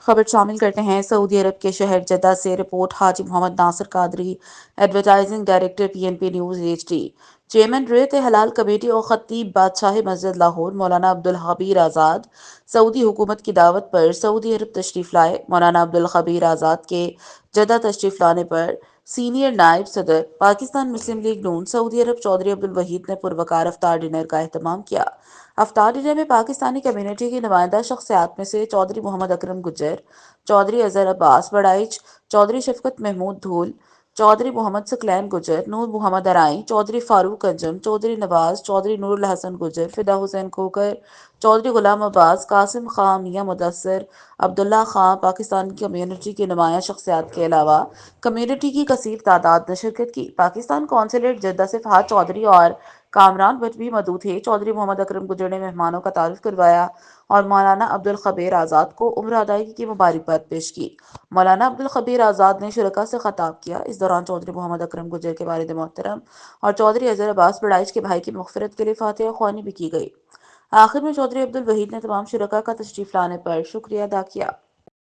خبر شامل کرتے ہیں سعودی عرب کے شہر جدہ سے رپورٹ۔ Haji Muhammad Nasir Qadri, advertising director PNP news HD، chairman Ruet Hilal committee اور خطیب بادشاہ مسجد لاہور مولانا عبدالخبیر آزاد سعودی حکومت کی دعوت پر سعودی عرب تشریف لائے۔ مولانا عبدالخبیر آزاد کے جدہ تشریف لانے پر سینئر نائب صدر پاکستان مسلم لیگ نون سعودی عرب چودھری عبدالوحید نے پروقار افطار ڈنر کا اہتمام کیا۔ افطار ڈنر میں پاکستانی کمیونٹی کی نمائندہ شخصیات میں سے چودھری محمد اکرم گجر، چودھری اظہر عباس بڑائچ، چودھری شفقت محمود دھول، چودھری محمد ثقلین گجر، نور محمد ارائیں، چودھری فاروق انجم، چودھری نواز، چودھری نور الحسن گجر، فدا حسین کھوکھر، چودھری غلام عباس، قاسم خاں، میاں مدثر، عبداللہ خاں، پاکستانی کمیونٹی کی نمایاں شخصیات کے علاوہ کمیونٹی کی کثیر تعداد نے شرکت کی۔ پاکستان قونصلیٹ جدہ سے فہد چودھری اور کامران بٹ بھی مدعو تھے۔ چودھری محمد اکرم گجر نے مہمانوں کا تعارف کروایا اور مولانا عبدالخبیر آزاد کو عمرہ ادائیگی کی مبارکباد پیش کی۔ مولانا عبدالخبیر آزاد نے شرکاء سے خطاب کیا۔ اس دوران چودھری محمد اکرم گجر کے والد محترم اور چودھری اظہر عباس بڑائچ کے بھائی کی مغفرت کے لیے فاتحہ خوانی بھی کی گئی۔ آخر میں چودھری عبدالوحید نے تمام شرکاء کا تشریف لانے پر شکریہ ادا کیا۔